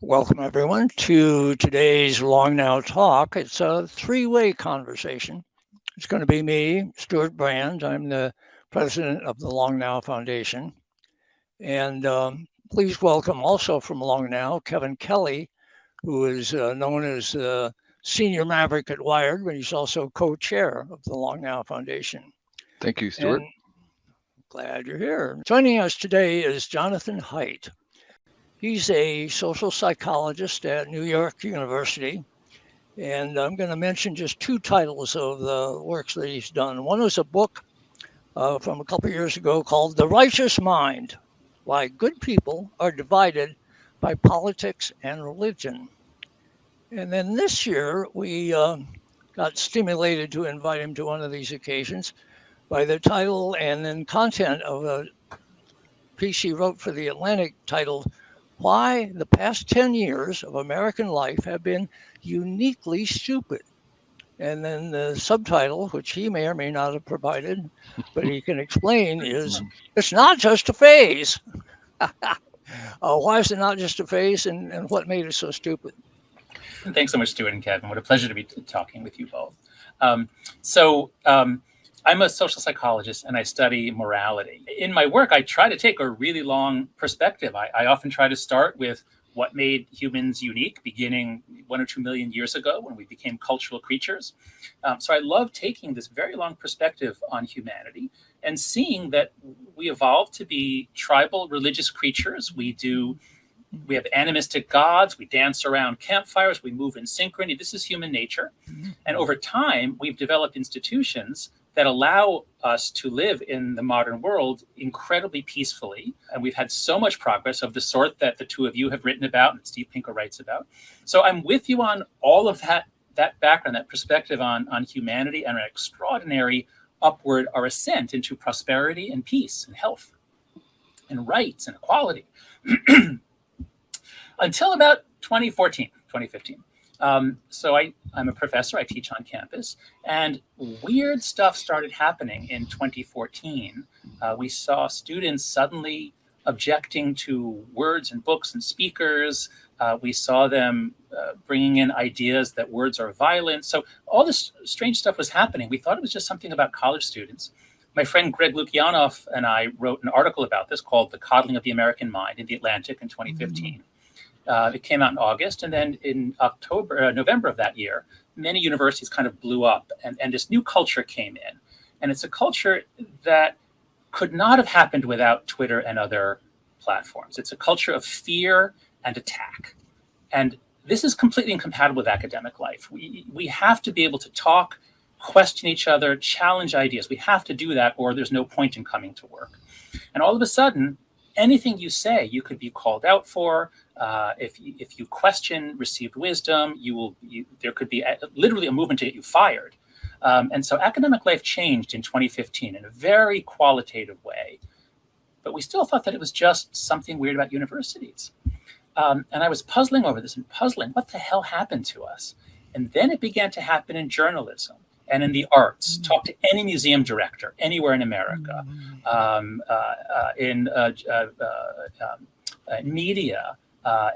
Welcome, everyone, to today's Long Now Talk. It's a three-way conversation. It's going to be me, Stewart Brand. I'm the president of the Long Now Foundation. And please welcome also from Long Now, Kevin Kelly, who is known as the senior maverick at Wired, but he's also co-chair of the Long Now Foundation. Thank you, And Stuart. glad you're here. Joining us today is Jonathan Haidt. He's a social psychologist at New York University. And I'm going to mention just two titles of the works that he's done. One is a book from a couple of years ago called The Righteous Mind: Why Good People Are Divided by Politics and Religion. And then this year, we got stimulated to invite him to one of these occasions by the title and then content of a piece he wrote for The Atlantic titled Why the Past 10 Years of American Life Have Been Uniquely Stupid. And then the subtitle, which he may or may not have provided, but he can explain, is It's Not Just a Phase. Why is it not just a phase, and what made it so stupid? Thanks so much, Stuart and Kevin. What a pleasure to be talking with you both. I'm a social psychologist and I study morality. In my work, I try to take a really long perspective. I often try to start with what made humans unique, beginning 1 or 2 million years ago when we became cultural creatures. So I love taking this very long perspective on humanity and seeing that we evolved to be tribal religious creatures. We have animistic gods, we dance around campfires, we move in synchrony. This is human nature. And over time, we've developed institutions that allow us to live in the modern world incredibly peacefully. And we've had so much progress of the sort that the two of you have written about and Steve Pinker writes about. So I'm with you on all of that background, that perspective on humanity and an extraordinary upward or ascent into prosperity and peace and health and rights and equality. Until about 2015. So I'm a professor, I teach on campus, and weird stuff started happening in 2014. We saw students suddenly objecting to words and books and speakers. We saw them bringing in ideas that words are violent. So all this strange stuff was happening. We thought it was just something about college students. My friend Greg Lukianoff and I wrote an article about this called The Coddling of the American Mind in The Atlantic in 2015. It came out in August, and then in November of that year, many universities kind of blew up, and this new culture came in. And it's a culture that could not have happened without Twitter and other platforms. It's a culture of fear and attack. And this is completely incompatible with academic life. We have to be able to talk, question each other, challenge ideas. We have to do that, or there's no point in coming to work. And all of a sudden, anything you say, you could be called out for. If you question received wisdom, there could be literally a movement to get you fired. And so academic life changed in 2015 in a very qualitative way. But we still thought that it was just something weird about universities. And I was puzzling over this what the hell happened to us? And then it began to happen in journalism and in the arts. Talk to any museum director anywhere in America, in media,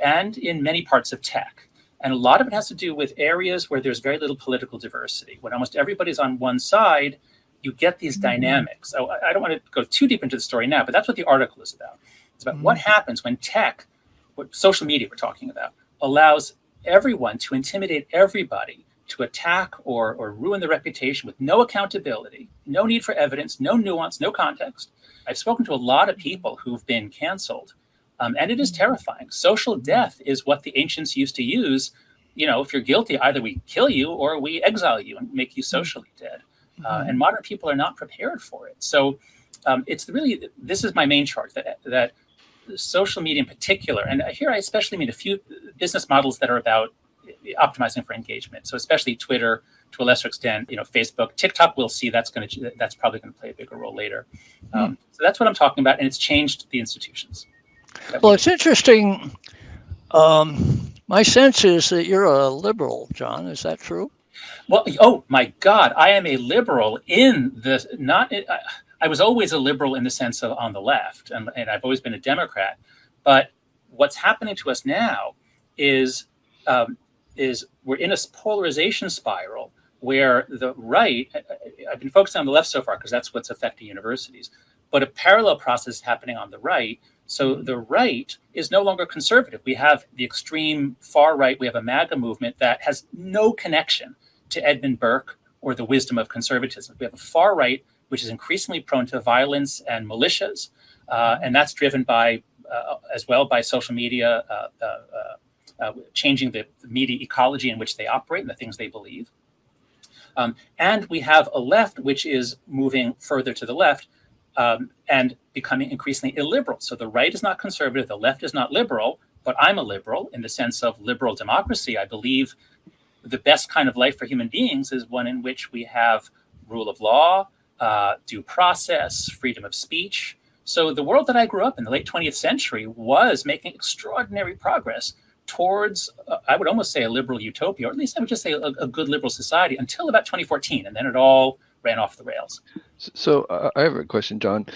and in many parts of tech. And a lot of it has to do with areas where there's very little political diversity. When almost everybody's on one side, you get these dynamics. So I don't want to go too deep into the story now, but that's what the article is about. It's about what happens when tech, what social media we're talking about, allows everyone to intimidate everybody, to attack or ruin the reputation with no accountability, no need for evidence, no nuance, no context. I've spoken to a lot of people who've been canceled, and it is terrifying. Social death is what the ancients used to use. You know, if you're guilty, either we kill you or we exile you and make you socially dead. And modern people are not prepared for it. So this is my main charge, that social media in particular, and here I especially mean a few business models that are about optimizing for engagement. So especially Twitter, to a lesser extent, Facebook, TikTok. We'll see. That's probably going to play a bigger role later. So that's what I'm talking about, and it's changed the institutions. Well, it's interesting. My sense is that you're a liberal, John. Is that true? Well, oh my God, I am a liberal I was always a liberal in the sense of on the left, and I've always been a Democrat. But what's happening to us now is we're in a polarization spiral where the right, I've been focusing on the left so far because that's what's affecting universities, but a parallel process is happening on the right. So the right is no longer conservative. We have the extreme far right. We have a MAGA movement that has no connection to Edmund Burke or the wisdom of conservatism. We have a far right, which is increasingly prone to violence and militias. And that's driven by, as well, by social media, changing the media ecology in which they operate and the things they believe. And we have a left, which is moving further to the left, and becoming increasingly illiberal. So the right is not conservative, the left is not liberal, but I'm a liberal in the sense of liberal democracy. I believe the best kind of life for human beings is one in which we have rule of law, due process, freedom of speech. So the world that I grew up in the late 20th century was making extraordinary progress towards, I would almost say, a liberal utopia, or at least I would just say a good liberal society until about 2014, and then it all ran off the rails. So I have a question, John.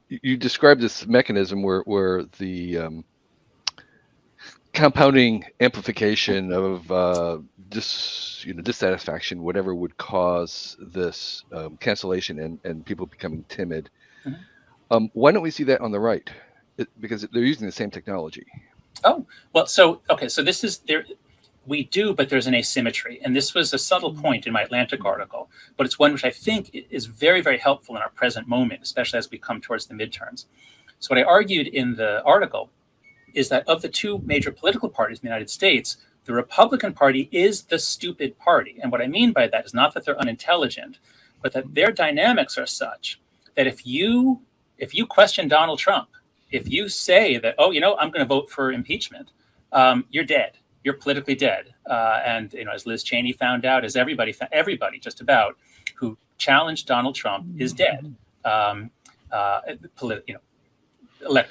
You described this mechanism where the compounding amplification of dissatisfaction, whatever would cause this cancellation and people becoming timid. Mm-hmm. Why don't we see that on the right? Because they're using the same technology. Oh, well, so this is there. We do, but there's an asymmetry. And this was a subtle point in my Atlantic article, but it's one which I think is very, very helpful in our present moment, especially as we come towards the midterms. So what I argued in the article is that of the two major political parties in the United States, the Republican Party is the stupid party. And what I mean by that is not that they're unintelligent, but that their dynamics are such that if you question Donald Trump, if you say that, I'm going to vote for impeachment, you're dead. You're politically dead. And as Liz Cheney found out, as everybody just about who challenged Donald Trump is dead. Electorally.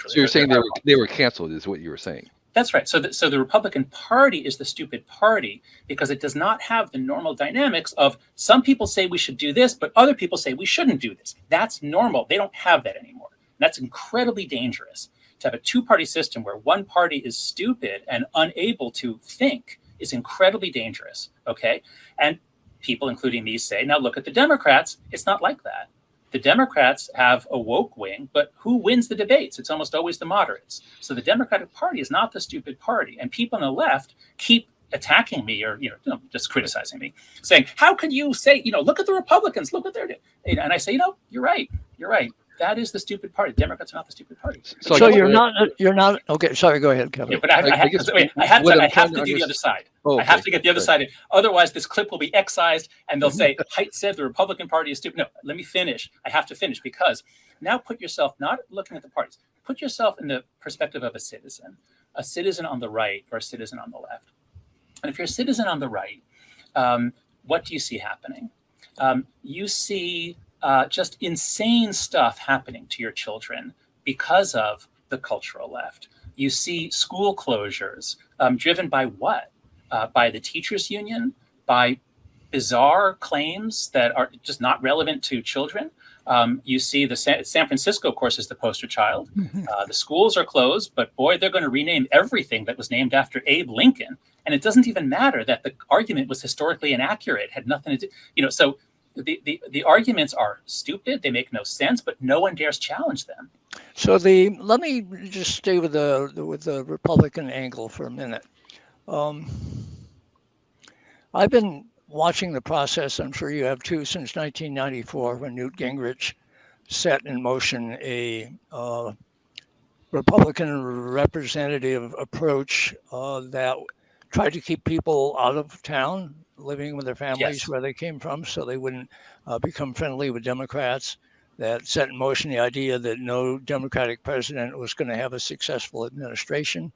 So you're saying they were canceled, is what you were saying. That's right. So the Republican Party is the stupid party because it does not have the normal dynamics of some people say we should do this, but other people say we shouldn't do this. That's normal. They don't have that anymore. And that's incredibly dangerous. To have a two-party system where one party is stupid and unable to think is incredibly dangerous, okay? And people, including me, say, now look at the Democrats. It's not like that. The Democrats have a woke wing, but who wins the debates? It's almost always the moderates. So the Democratic Party is not the stupid party. And people on the left keep attacking me or just criticizing me, saying, how could you say, look at the Republicans, look what they're doing. And I say, you're right. That is the stupid party. Democrats are not the stupid party. So you're not. Okay, sorry. Go ahead, Kevin. Yeah, but I have to do the other side. Oh, okay. I have to get the other side. Otherwise, this clip will be excised, and they'll say Haidt said the Republican Party is stupid. No, let me finish. I have to finish because now put yourself not looking at the parties. Put yourself in the perspective of a citizen on the right or a citizen on the left. And if you're a citizen on the right, what do you see happening? You see just insane stuff happening to your children because of the cultural left. You see school closures driven by what? By the teachers' union, by bizarre claims that are just not relevant to children. You see the San Francisco, of course, is the poster child. The schools are closed, but boy, they're going to rename everything that was named after Abe Lincoln. And it doesn't even matter that the argument was historically inaccurate, had nothing to do, so the arguments are stupid. They make no sense, but no one dares challenge them. So let me just stay with the Republican angle for a minute. I've been watching the process. I'm sure you have too, since 1994, when Newt Gingrich set in motion a Republican representative approach that tried to keep people out of town, living with their families where they came from, so they wouldn't become friendly with Democrats. That set in motion the idea that no Democratic president was going to have a successful administration,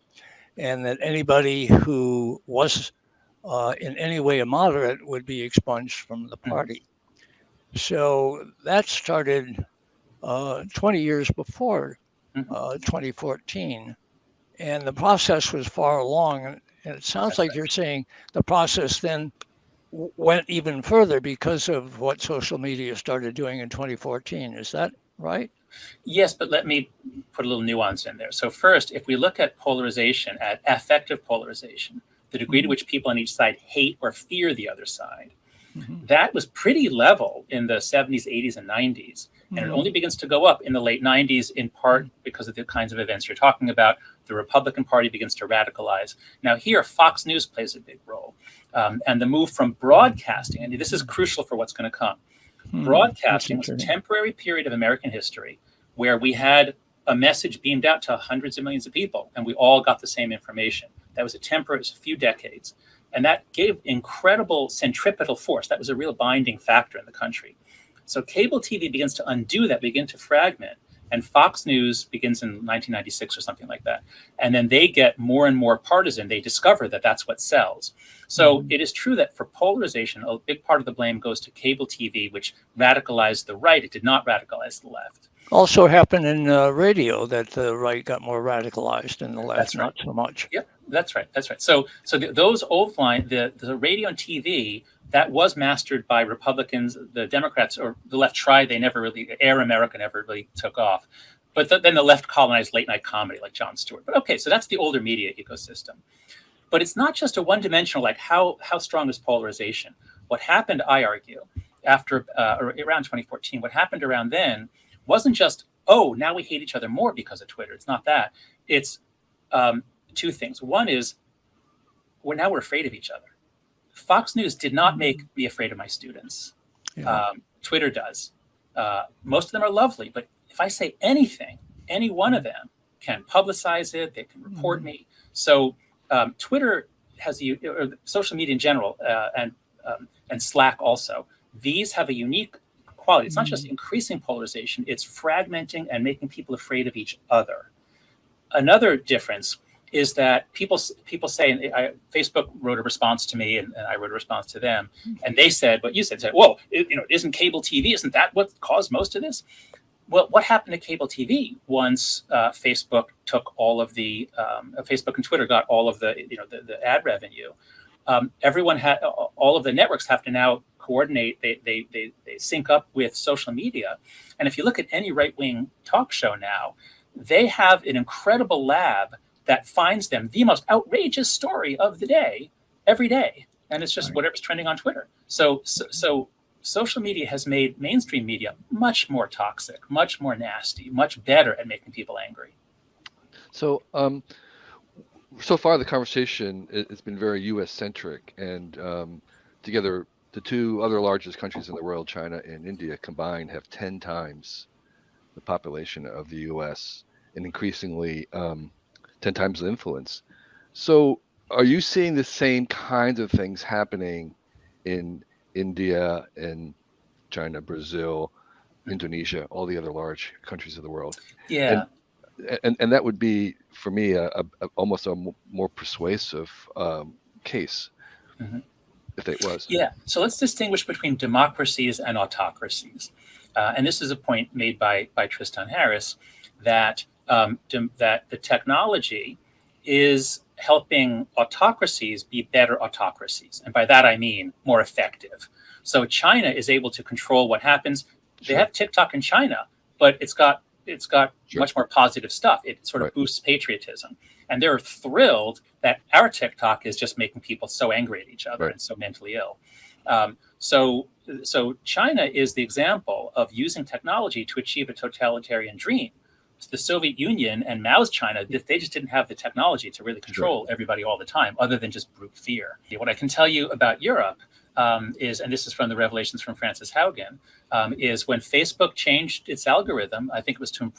and that anybody who was in any way a moderate would be expunged from the party. So that started 20 years before 2014, and the process was far along. And it sounds like you're saying the process then went even further because of what social media started doing in 2014. Is that right? Yes, but let me put a little nuance in there. So first, if we look at polarization, at affective polarization, the degree to which people on each side hate or fear the other side, that was pretty level in the 70s, 80s, and 90s. And it only begins to go up in the late 90s, in part because of the kinds of events you're talking about. The Republican Party begins to radicalize. Now here, Fox News plays a big role. And the move from broadcasting, and this is crucial for what's going to come. Broadcasting was a temporary period of American history where we had a message beamed out to hundreds of millions of people, and we all got the same information. That was a temporary, it was a few decades. And that gave incredible centripetal force. That was a real binding factor in the country. So cable TV begins to undo that, begin to fragment. And Fox News begins in 1996 or something like that. And then they get more and more partisan. They discover that that's what sells. So it is true that for polarization, a big part of the blame goes to cable TV, which radicalized the right. It did not radicalize the left. Also happened in radio that the right got more radicalized and the left not so much. Yep, that's right. That's right. So those old line, the radio and TV, that was mastered by Republicans. The Democrats or the left tried. They never really, Air America never really took off. But then the left colonized late night comedy like Jon Stewart. But okay, so that's the older media ecosystem. But it's not just a one-dimensional, like how strong is polarization? What happened, I argue, after around 2014, what happened around then wasn't just, oh, now we hate each other more because of Twitter. It's not that. It's two things. One is we're afraid of each other. Fox News did not make me afraid of my students. Yeah. Twitter does. Most of them are lovely, but if I say anything, any one of them can publicize it. They can report me. So Twitter has or social media in general, and Slack also. These have a unique quality. It's not just increasing polarization; it's fragmenting and making people afraid of each other. Another difference is that people say, and Facebook wrote a response to me, and I wrote a response to them, and they said what you said. Well, isn't cable TV? Isn't that what caused most of this? Well, what happened to cable TV once Facebook took all of the Facebook and Twitter got all of the the ad revenue? Everyone had all of the networks have to now coordinate. They sync up with social media, and if you look at any right-wing talk show now, they have an incredible lab that finds them the most outrageous story of the day every day, and it's just whatever's trending on Twitter. So social media has made mainstream media much more toxic, much more nasty, much better at making people angry. So so far the conversation has been very U.S. centric, and together the two other largest countries in the world, China and India combined, have 10 times the population of the U.S. and increasingly 10 times the influence. So are you seeing the same kinds of things happening in India and China, Brazil, Indonesia, all the other large countries of the world? Yeah. And that would be, for me, almost a more persuasive case, if it was. Yeah. So let's distinguish between democracies and autocracies. And this is a point made by Tristan Harris, that that the technology is helping autocracies be better autocracies. And by that, I mean more effective. So China is able to control what happens. They have TikTok in China, but it's got much more positive stuff. It sort of boosts patriotism. And they're thrilled that our TikTok is just making people so angry at each other and so mentally ill. So China is the example of using technology to achieve a totalitarian dream. The Soviet Union and Mao's China, they just didn't have the technology to really control everybody all the time, other than just brute fear. What I can tell you about Europe is, and this is from the Revelations from Francis Haugen, is when Facebook changed its algorithm, I think it was to,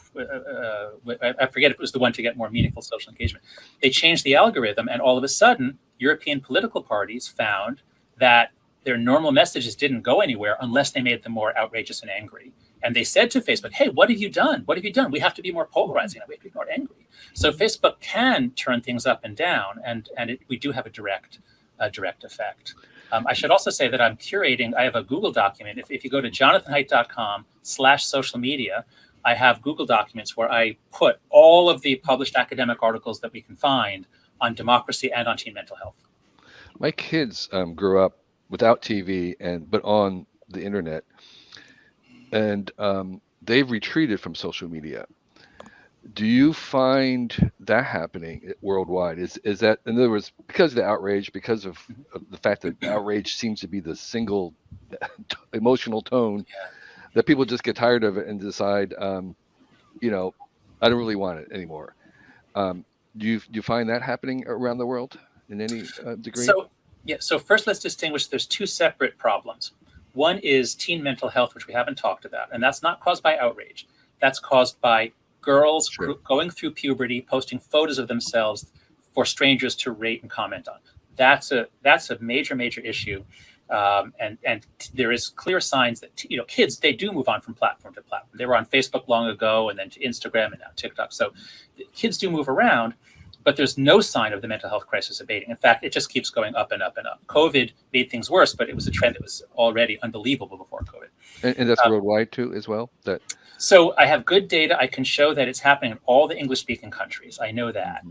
I forget if it was the one to get more meaningful social engagement. They changed the algorithm, and all of a sudden, European political parties found that their normal messages didn't go anywhere unless they made them more outrageous and angry. And they said to Facebook, hey, what have you done? What have you done? We have to be more polarizing. We have to be more angry. So Facebook can turn things up and down, and we do have a direct effect. I should also say that I'm curating. I have a Google document. If you go to jonathanhaidt.com/social media, I have Google documents where I put all of the published academic articles that we can find on democracy and on teen mental health. My kids grew up without TV but on the internet. And they've retreated from social media. Do you find that happening worldwide? Is that, in other words, because of the outrage, because of the fact that outrage seems to be the single emotional tone, Yeah. that people just get tired of it and decide, you know, I don't really want it anymore. Um, do you find that happening around the world in any degree? So, yeah. So first, let's distinguish. There's two separate problems. One is teen mental health, which we haven't talked about, and that's not caused by outrage. That's caused by girls Sure. going through puberty, posting photos of themselves for strangers to rate and comment on. That's a major issue, and there is clear signs that kids, they do move on from platform to platform. They were on Facebook long ago, and then to Instagram, and now TikTok. So kids do move around, but there's no sign of the mental health crisis abating. In fact, it just keeps going up and up and up. COVID made things worse, but it was a trend that was already unbelievable before COVID. And that's worldwide too, as well. That So I have good data. I can show that it's happening in all the English-speaking countries. I know that.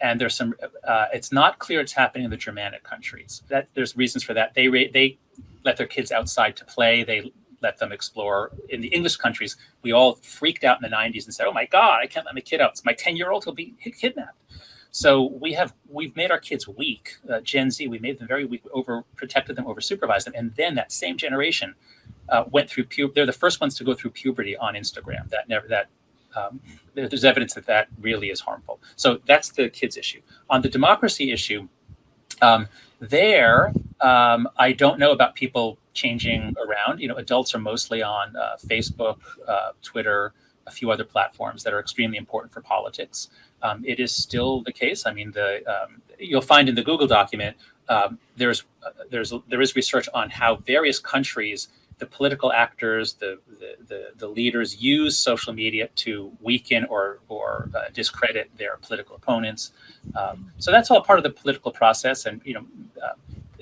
And there's some. It's not clear it's happening in the Germanic countries. That there's reasons for that. They let their kids outside to play. They let them explore. In the English countries, we all freaked out in the 90s and said, "Oh my God, I can't let my kid out. It's my 10-year-old who'll be kidnapped." So we've made our kids weak. Gen Z, we made them very weak. Overprotected them, oversupervised them, and then that same generation went through puberty. They're the first ones to go through puberty on Instagram. There's evidence that really is harmful. So that's the kids issue. On the democracy issue, I don't know about people changing around. Adults are mostly on Facebook, Twitter, a few other platforms that are extremely important for politics. It is still the case. I mean, you'll find in the Google document there is research on how various countries, the political actors, the leaders, use social media to weaken or discredit their political opponents. So that's all part of the political process, and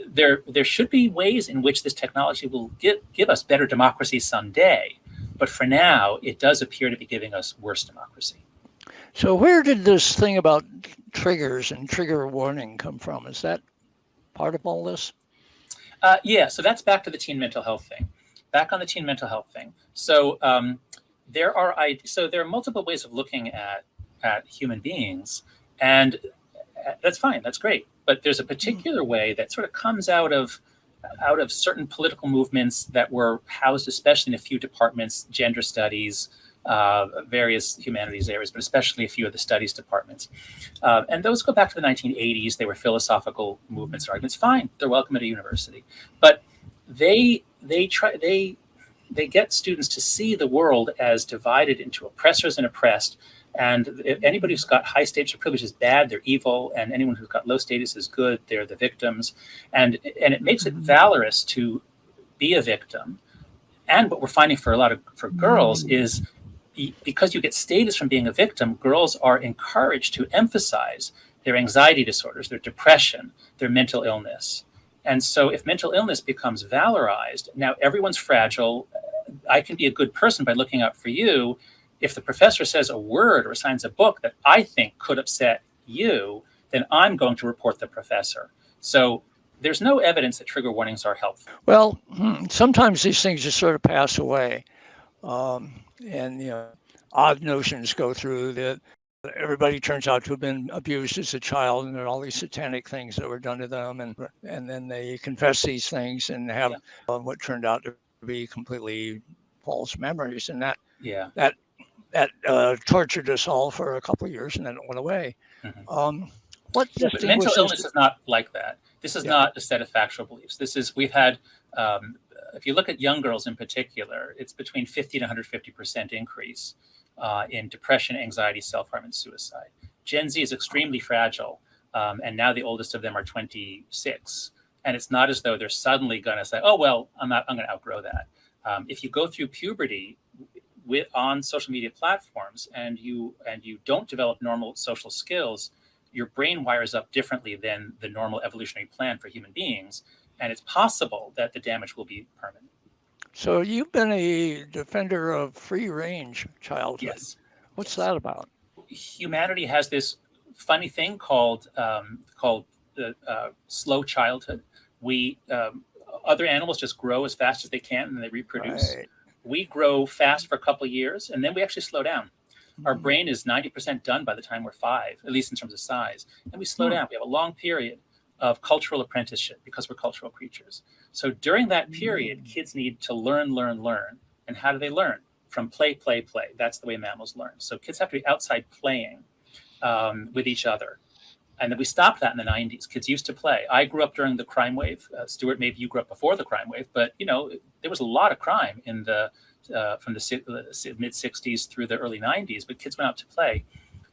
there should be ways in which this technology will give us better democracy someday. But for now, it does appear to be giving us worse democracy. So where did this thing about triggers and trigger warning come from? Is that part of all this? Yeah, so that's back to the teen mental health thing. Back on the teen mental health thing. So there are multiple ways of looking at human beings, and that's fine. That's great. But there's a particular way that sort of comes out of certain political movements that were housed, especially in a few departments, gender studies, various humanities areas, but especially a few of the studies departments. And those go back to the 1980s. They were philosophical movements and arguments. Fine, they're welcome at a university, but they get students to see the world as divided into oppressors and oppressed. And if anybody who's got high status of privilege is bad, they're evil, and anyone who's got low status is good, they're the victims. And it makes it valorous to be a victim. And what we're finding for girls is, because you get status from being a victim, girls are encouraged to emphasize their anxiety disorders, their depression, their mental illness. And so if mental illness becomes valorized, now everyone's fragile. I can be a good person by looking out for you. If the professor says a word or assigns a book that I think could upset you, then I'm going to report the professor. So there's no evidence that trigger warnings are helpful. Well, sometimes these things just sort of pass away. And odd notions go through that everybody turns out to have been abused as a child, and there are all these satanic things that were done to them, and then they confess these things and have what turned out to be completely false memories, and that tortured us all for a couple of years, and then it went away. Mm-hmm. But mental illness is not like that. This is not a set of factual beliefs. We've had, if you look at young girls in particular, it's between 50 to 150% increase in depression, anxiety, self-harm, and suicide. Gen Z is extremely fragile, and now the oldest of them are 26. And it's not as though they're suddenly going to say, "Oh well, I'm going to outgrow that." If you go through puberty on social media platforms and you don't develop normal social skills, your brain wires up differently than the normal evolutionary plan for human beings, and it's possible that the damage will be permanent. So you've been a defender of free range childhood. Yes. What's that about? Humanity has this funny thing called slow childhood. Other animals just grow as fast as they can and they reproduce. Right. we grow fast for a couple of years, and then we actually slow down. Our brain is 90% done by the time we're 5, at least in terms of size. And we slow down. We have a long period of cultural apprenticeship because we're cultural creatures. So during that period, kids need to learn. And how do they learn? From play. That's the way mammals learn. So kids have to be outside playing with each other. And then we stopped that in the 90s. Kids used to play. I grew up during the crime wave. Stewart, maybe you grew up before the crime wave, but there was a lot of crime in the from the mid 60s through the early 90s, but kids went out to play.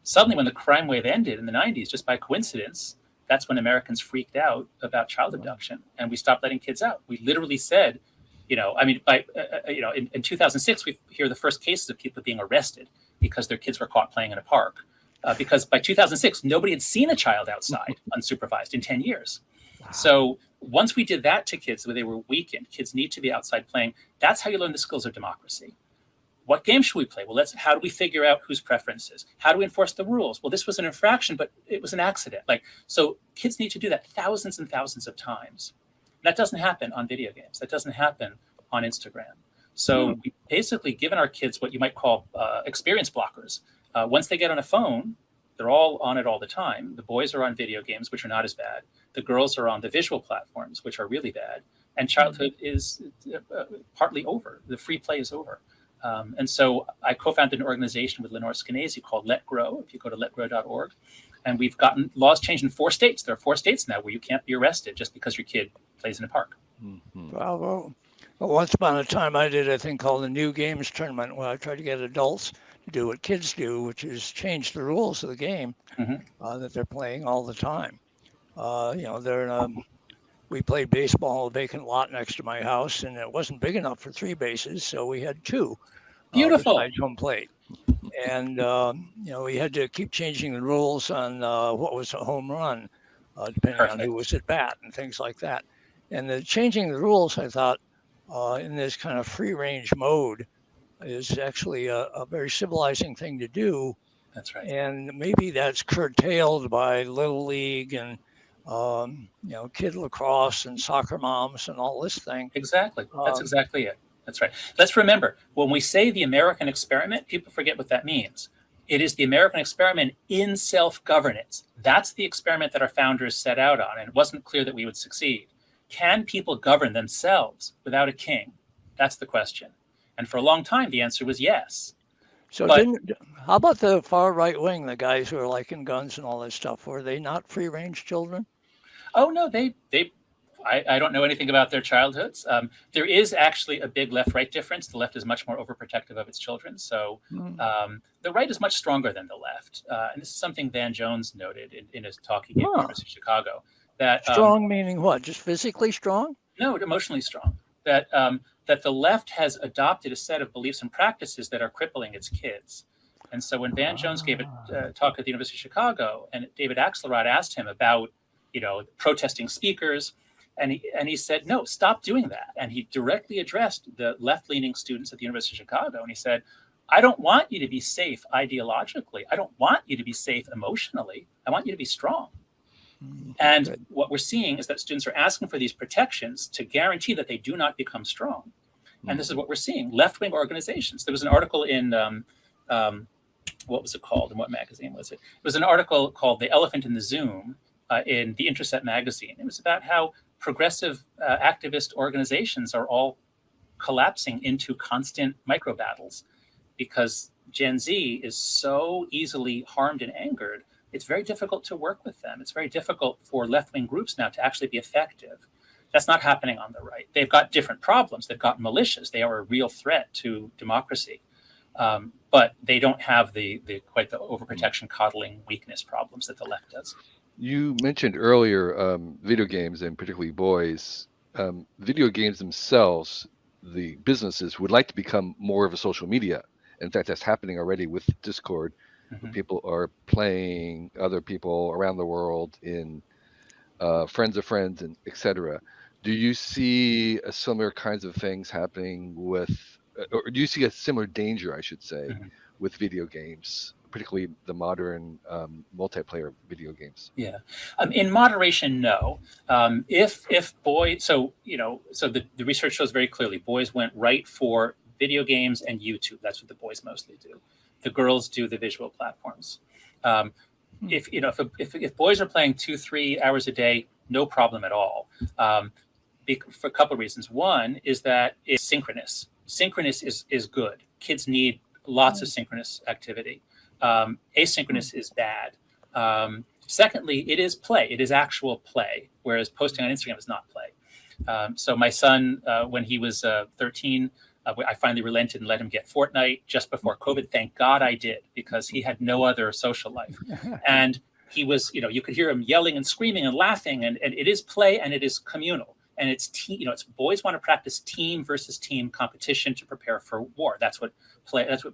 Suddenly, when the crime wave ended in the 90s, just by coincidence, that's when Americans freaked out about child abduction, and we stopped letting kids out. We literally said, in 2006, we hear the first cases of people being arrested because their kids were caught playing in a park. Because by 2006, nobody had seen a child outside unsupervised in 10 years. Wow. So once we did that to kids where they were weakened, kids need to be outside playing. That's how you learn the skills of democracy. What game should we play? Well, how do we figure out whose preferences? How do we enforce the rules? Well, this was an infraction, but it was an accident. So kids need to do that thousands and thousands of times. That doesn't happen on video games. That doesn't happen on Instagram. So we've basically given our kids what you might call experience blockers. Once they get on a phone, they're all on it all the time. The boys are on video games, which are not as bad. The girls are on the visual platforms, which are really bad. And childhood is partly over. The free play is over. And so I co-founded an organization with Lenore Skenazy called Let Grow, if you go to letgrow.org. And we've gotten laws changed in 4 states. There are 4 states now where you can't be arrested just because your kid plays in a park. Bravo. Well, once upon a time, I did a thing called the New Games Tournament, where I tried to get adults to do what kids do, which is change the rules of the game that they're playing all the time. We played baseball in a vacant lot next to my house, and it wasn't big enough for 3 bases, so we had 2. Beautiful. Besides home plate. And, we had to keep changing the rules on what was a home run, depending on who was at bat and things like that. And the changing the rules, I thought, in this kind of free range mode is actually a very civilizing thing to do. That's right. And maybe that's curtailed by Little League and, kid lacrosse and soccer moms and all this thing. Exactly. That's exactly it. That's right. Let's remember, when we say the American experiment, people forget what that means. It is the American experiment in self-governance. That's the experiment that our founders set out on, and it wasn't clear that we would succeed. Can people govern themselves without a king? That's the question. And for a long time, the answer was yes. So how about the far right wing, the guys who are liking guns and all that stuff? Were they not free-range children? Oh, no, I don't know anything about their childhoods. There is actually a big left-right difference. The left is much more overprotective of its children. So the right is much stronger than the left. And this is something Van Jones noted in his talk he gave at the University of Chicago. That strong meaning what? Just physically strong? No, emotionally strong. That the left has adopted a set of beliefs and practices that are crippling its kids. And so when Van Jones gave a talk at the University of Chicago, and David Axelrod asked him about, protesting speakers, and he said, no, stop doing that. And he directly addressed the left-leaning students at the University of Chicago, and he said, I don't want you to be safe ideologically. I don't want you to be safe emotionally. I want you to be strong. And what we're seeing is that students are asking for these protections to guarantee that they do not become strong. And this is what we're seeing. Left-wing organizations. There was an article in, what was it called? And what magazine was it? It was an article called The Elephant in the Zoom in The Intercept magazine. It was about how progressive activist organizations are all collapsing into constant micro battles because Gen Z is so easily harmed and angered. It's very difficult to work with them. It's very difficult for left-wing groups now to actually be effective. That's not happening on the right. They've got different problems. They've got militias. They are a real threat to democracy. But they don't have the overprotection, coddling, weakness problems that the left does. You mentioned earlier video games, and particularly boys. Video games themselves, the businesses would like to become more of a social media. In fact, that's happening already with Discord. People are playing other people around the world in friends of friends, and etc. Do you see a similar kinds of things happening with, or do you see a similar danger, I should say, with video games, particularly the modern multiplayer video games? Yeah, in moderation, no. If boys, so the research shows very clearly, boys went right for video games and YouTube. That's what the boys mostly do. The girls do the visual platforms. If boys are playing 2-3 hours a day, no problem at all. For a couple of reasons. One is that it's synchronous. Synchronous is good. Kids need lots of synchronous activity. Asynchronous is bad. Secondly, it is play. It is actual play, whereas posting on Instagram is not play. So my son, when he was 13, I finally relented and let him get Fortnite just before COVID. Thank God I did, because he had no other social life. And he was, you could hear him yelling and screaming and laughing, and it is play and it is communal. And it's it's boys want to practice team versus team competition to prepare for war. That's what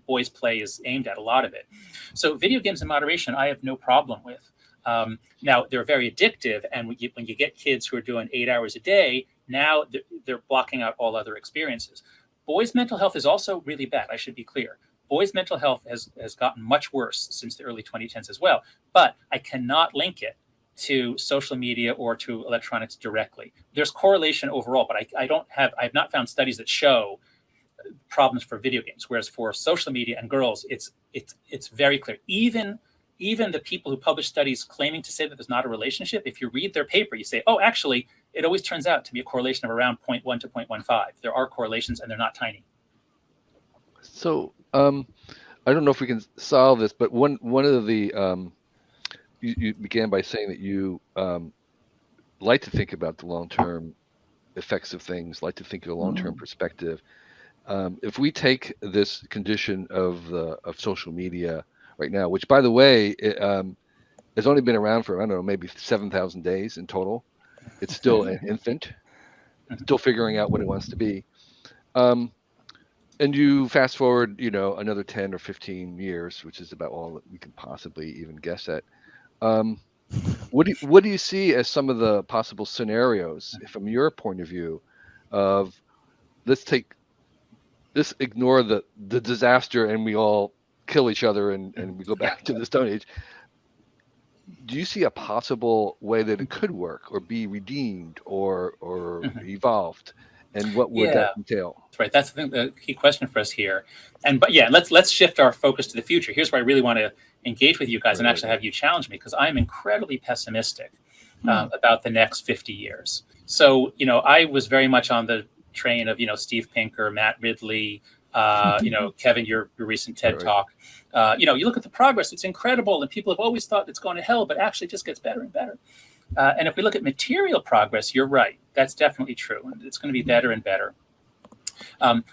boys play is aimed at, a lot of it. So video games in moderation, I have no problem with. Now they're very addictive, and when you get kids who are doing 8 hours a day, now they're blocking out all other experiences. Boys' mental health is also really bad. I should be clear. Boys' mental health has gotten much worse since the early 2010s as well. But I cannot link it to social media or to electronics directly. There's correlation overall, but I have not found studies that show problems for video games. Whereas for social media and girls, it's very clear. Even the people who publish studies claiming to say that there's not a relationship, if you read their paper, you say, oh, actually, it always turns out to be a correlation of around 0.1 to 0.15. There are correlations, and they're not tiny. So I don't know if we can solve this, but one of the you began by saying that you like to think about the long-term effects of things, like to think of a long-term perspective. If we take this condition of social media right now, which, by the way, has only been around for, I don't know, maybe 7,000 days in total. It's still an infant, still figuring out what it wants to be. And you fast forward, another 10 or 15 years, which is about all that we can possibly even guess at. What do you see as some of the possible scenarios, from your point of view, of let's ignore the disaster and we all kill each other and we go back to the Stone Age. Do you see a possible way that it could work or be redeemed or evolved? And what would that entail? That's right. That's the key question for us here. Let's shift our focus to the future. Here's where I really want to engage with you guys and actually have you challenge me, because I'm incredibly pessimistic about the next 50 years. So, I was very much on the train of, Steve Pinker, Matt Ridley, Kevin, your recent TED talk. You look at the progress, it's incredible. And people have always thought it's going to hell, but actually it just gets better and better. And if we look at material progress, you're right. That's definitely true. It's going to be better and better.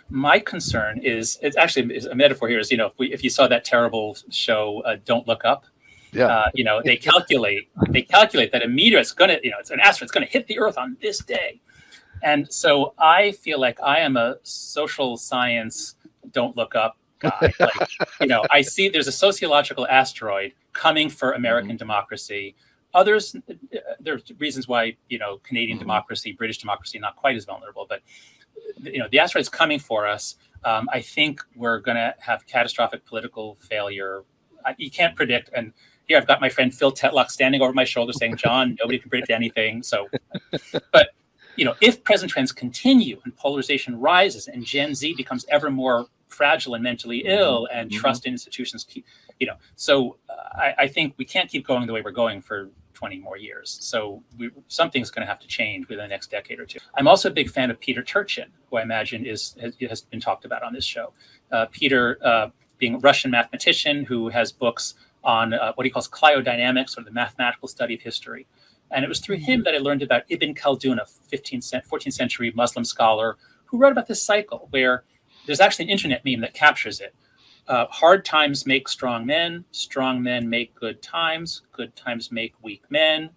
My concern is a metaphor here is, if you saw that terrible show, Don't Look Up, they calculate that a meteor is going to, it's an asteroid, it's going to hit the Earth on this day. And so I feel like I am a social science Don't Look Up guy. I see there's a sociological asteroid coming for American democracy. Others, there's reasons why, Canadian democracy, British democracy, not quite as vulnerable, but, the asteroid's coming for us. I think we're going to have catastrophic political failure. You can't predict. And here I've got my friend Phil Tetlock standing over my shoulder saying, John, nobody can predict anything. So, but, if present trends continue and polarization rises and Gen Z becomes ever more fragile and mentally ill and trust in institutions, so I think we can't keep going the way we're going for 20 more years. So something's going to have to change within the next decade or two. I'm also a big fan of Peter Turchin, who I imagine has been talked about on this show. Peter, being a Russian mathematician who has books on what he calls cliodynamics, or the mathematical study of history. And it was through him that I learned about Ibn Khaldun, a 14th century Muslim scholar who wrote about this cycle, where there's actually an internet meme that captures it. Hard times make strong men make good times make weak men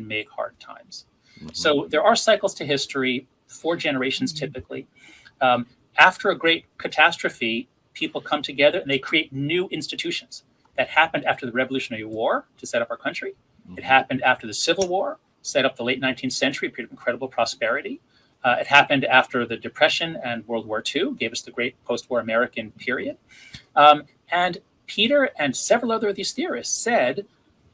make hard times. So there are cycles to history, 4 generations typically. After a great catastrophe, people come together and they create new institutions. That happened after the Revolutionary War to set up our country. It happened after the Civil War, set up the late 19th century, a period of incredible prosperity. It happened after the Depression and World War II, gave us the great post-war American period. And Peter and several other of these theorists said,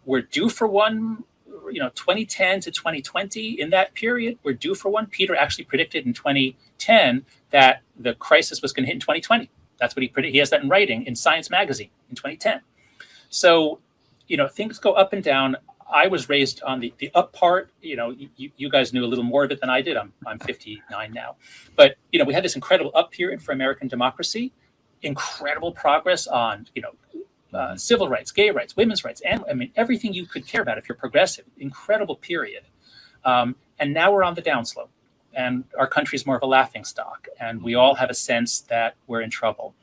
we're due for one, 2010 to 2020. In that period, we're due for one. Peter actually predicted in 2010 that the crisis was going to hit in 2020. That's what he predicted. He has that in writing in Science magazine in 2010. So, things go up and down. I was raised on the up part. You guys knew a little more of it than I did. I'm 59 now, but we had this incredible up period for American democracy, incredible progress on civil rights, gay rights, women's rights, and everything you could care about if you're progressive. Incredible period, and now we're on the downslope, and our country's more of a laughingstock, and we all have a sense that we're in trouble.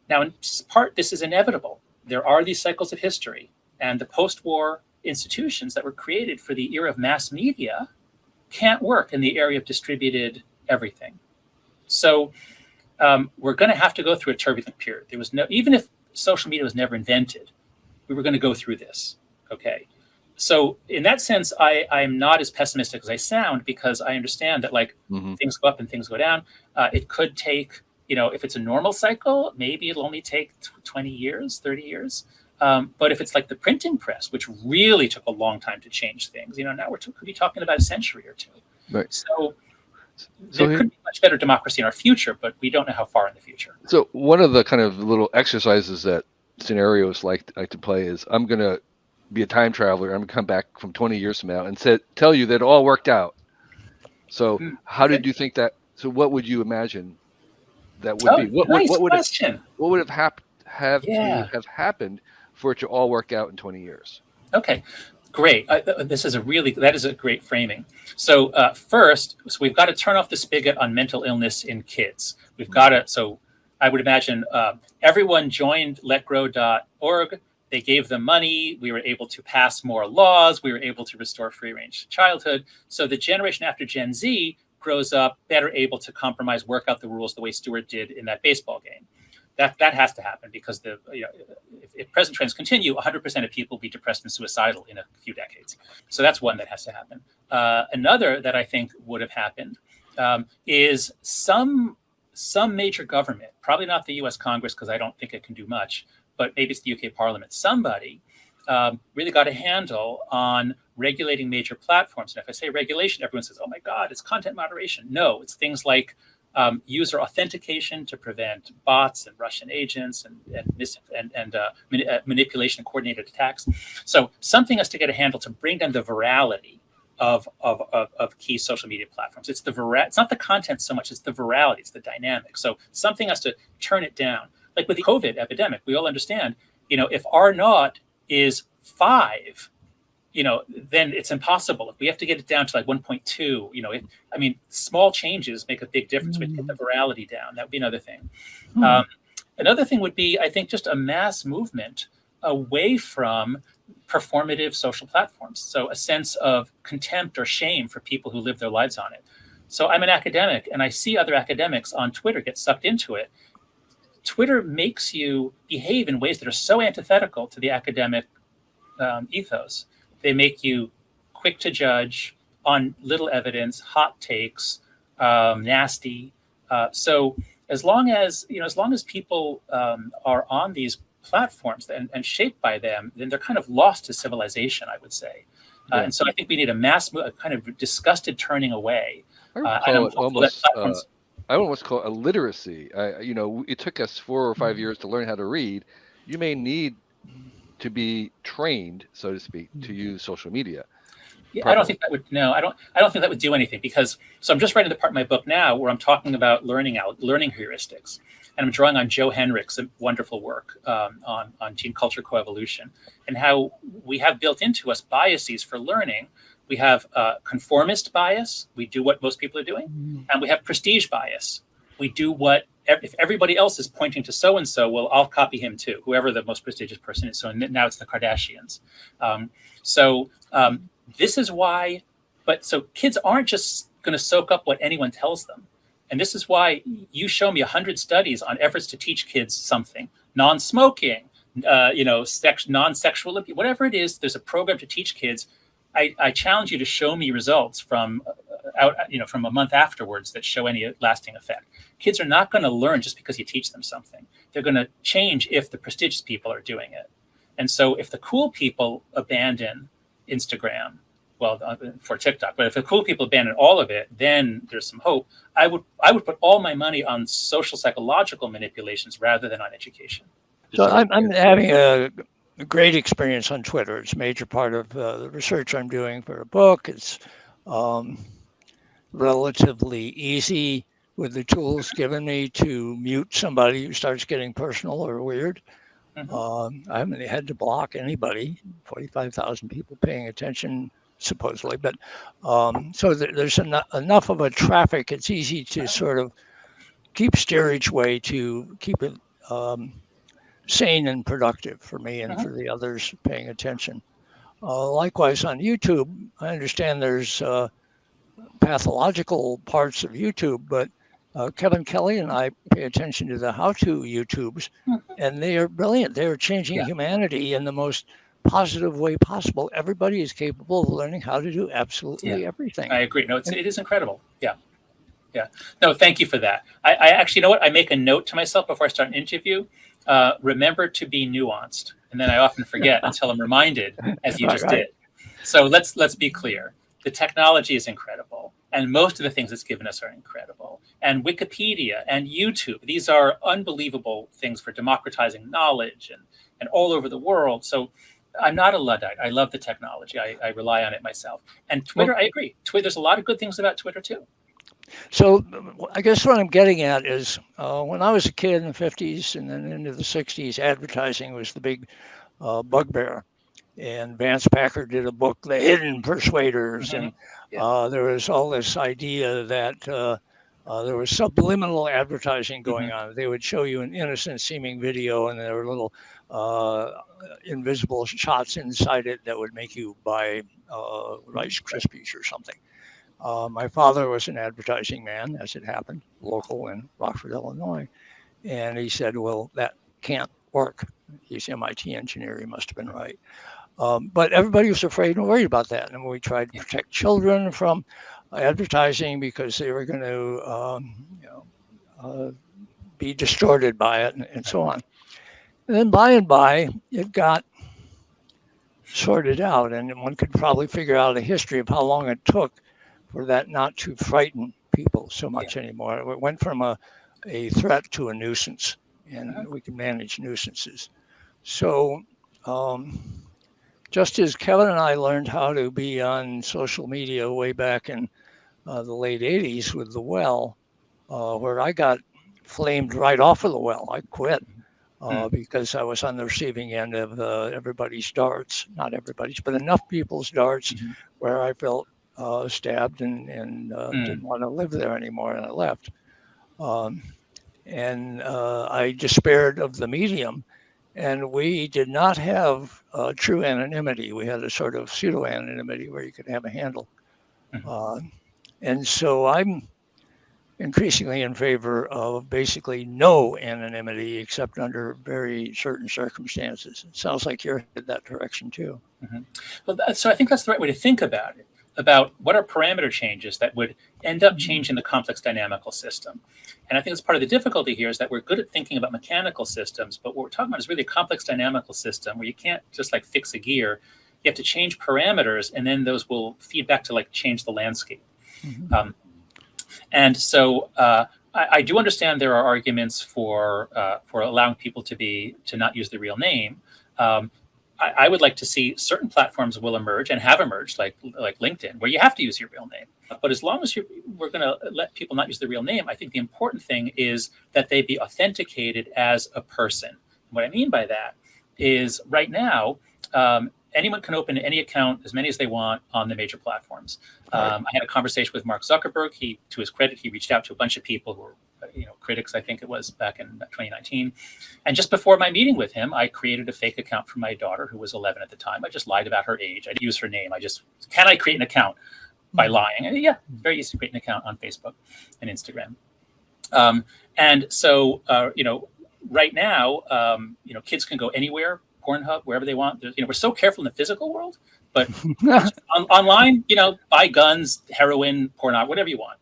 Now, in part, this is inevitable. There are these cycles of history, and the post-war institutions that were created for the era of mass media can't work in the area of distributed everything. So we're going to have to go through a turbulent period. There was even if social media was never invented, we were going to go through this. Okay. So in that sense, I'm not as pessimistic as I sound, because I understand that things go up and things go down. It could take, if it's a normal cycle, maybe it'll only take 20 years, 30 years. But if it's like the printing press, which really took a long time to change things, now could be talking about a century or two. Right. So there could be much better democracy in our future, but we don't know how far in the future. So one of the kind of little exercises that scenarios like to play is, I'm going to be a time traveler. I'm going to come back from 20 years from now and tell you that it all worked out. So how did you think that? So what would you imagine that would be? Nice question. What would have happened for it to all work out in 20 years? Okay, great. That is a great framing. So first, we've got to turn off the spigot on mental illness in kids. So I would imagine everyone joined letgrow.org. They gave them money. We were able to pass more laws. We were able to restore free-range childhood. So the generation after Gen Z grows up better able to compromise, work out the rules the way Stewart did in that baseball game. That has to happen, because if present trends continue, 100% of people will be depressed and suicidal in a few decades. So that's one that has to happen. Another that I think would have happened is some major government, probably not the U.S. Congress, because I don't think it can do much, but maybe it's the UK Parliament. Somebody really got a handle on regulating major platforms. And if I say regulation, everyone says, "Oh my God, it's content moderation." No, it's things like user authentication to prevent bots and Russian agents and manipulation and coordinated attacks. So something has to get a handle to bring down the virality of key social media platforms. It's not the content so much; it's the virality, it's the dynamic. So something has to turn it down. Like with the COVID epidemic, we all understand, if R naught is 5, then it's impossible. If we have to get it down to like 1.2, small changes make a big difference. We get the virality down. That would be another thing. Another thing would be, I think, just a mass movement away from performative social platforms. So a sense of contempt or shame for people who live their lives on it. So I'm an academic, and I see other academics on Twitter get sucked into it. Twitter makes you behave in ways that are so antithetical to the academic ethos. They make you quick to judge on little evidence, hot takes, nasty. So as long as people are on these platforms and shaped by them, then they're kind of lost to civilization, I would say. And so I think we need a kind of disgusted turning away. I would almost call it a literacy. It took us 4 or 5 years to learn how to read. You may need to be trained, so to speak, to use social media. Yeah, I don't think that would. No, I don't think that would do anything, because. So I'm just writing the part of my book now where I'm talking about learning heuristics, and I'm drawing on Joe Henrich's wonderful work on gene culture coevolution, and how we have built into us biases for learning. We have conformist bias. We do what most people are doing. And we have prestige bias. We do what, if everybody else is pointing to so-and-so, well, I'll copy him too, whoever the most prestigious person is. So now it's the Kardashians. This is why, so kids aren't just going to soak up what anyone tells them. And this is why you show me 100 studies on efforts to teach kids something, non-smoking, non-sexual abuse, whatever it is, there's a program to teach kids. I challenge you to show me results from a month afterwards that show any lasting effect. Kids are not going to learn just because you teach them something. They're going to change if the prestigious people are doing it. And so if the cool people abandon Instagram, for TikTok. But if the cool people abandon all of it, then there's some hope. I would put all my money on social psychological manipulations rather than on education. So I'm having a great experience on Twitter. It's a major part of the research I'm doing for a book. It's relatively easy with the tools given me to mute somebody who starts getting personal or weird. I haven't had to block anybody, 45,000 people paying attention, supposedly. But so there's enough of a traffic, it's easy to sort of keep steer each way to keep it sane and productive for me and for the others paying attention. Likewise on YouTube, I understand there's pathological parts of YouTube, but Kevin Kelly and I pay attention to the how-to YouTubes, and they are brilliant. They are changing humanity in the most positive way possible. Everybody is capable of learning how to do absolutely everything. I agree. No, it is incredible. Yeah. No, thank you for that. I actually, you know what? I make a note to myself before I start an interview. Remember to be nuanced, and then I often forget until I'm reminded, as you just did. So let's be clear. The technology is incredible, and most of the things it's given us are incredible. And Wikipedia and YouTube, these are unbelievable things for democratizing knowledge and all over the world. So I'm not a Luddite. I love the technology. I rely on it myself. And Twitter, I agree. There's a lot of good things about Twitter too. So I guess what I'm getting at is when I was a kid in the 50s and then into the 60s, advertising was the big bugbear. And Vance Packard did a book, The Hidden Persuaders, and there was all this idea that there was subliminal advertising going on. They would show you an innocent-seeming video, and there were little invisible shots inside it that would make you buy Rice Krispies or something. My father was an advertising man, as it happened, local in Rockford, Illinois, and he said, "Well, that can't work." He's an MIT engineer; he must have been right. But everybody was afraid and worried about that. And we tried to protect children from advertising because they were going to be distorted by it and so on. And then by and by, it got sorted out. And one could probably figure out a history of how long it took for that not to frighten people so much anymore. It went from a threat to a nuisance, and we can manage nuisances. So, just as Kevin and I learned how to be on social media way back in the late 80s with The Well, where I got flamed right off of The Well. I quit because I was on the receiving end of everybody's darts, not everybody's, but enough people's darts where I felt stabbed and didn't want to live there anymore, and I left. And I despaired of the medium. And we did not have true anonymity. We had a sort of pseudo-anonymity where you could have a handle. And so I'm increasingly in favor of basically no anonymity except under very certain circumstances. It sounds like you're headed that direction too. Well, so I think that's the right way to think about it, about what are parameter changes that would end up changing the complex dynamical system. And I think that's part of the difficulty here is that we're good at thinking about mechanical systems, but what we're talking about is really a complex dynamical system where you can't just like fix a gear. You have to change parameters, and then those will feed back to like change the landscape. And so I do understand there are arguments for allowing people to not use the real name. I would like to see certain platforms will emerge and have emerged, like LinkedIn, where you have to use your real name. But as long as we're going to let people not use the real name, I think the important thing is that they be authenticated as a person. What I mean by that is right now, anyone can open any account, as many as they want, on the major platforms. I had a conversation with Mark Zuckerberg. To his credit, he reached out to a bunch of people who were critics, I think it was, back in 2019. And just before my meeting with him, I created a fake account for my daughter, who was 11 at the time. I just lied about her age. I didn't use her name. Can I create an account by lying? And it's very easy to create an account on Facebook and Instagram. And so, right now, kids can go anywhere, Pornhub, wherever they want. We're so careful in the physical world, but online, buy guns, heroin, porn, whatever you want.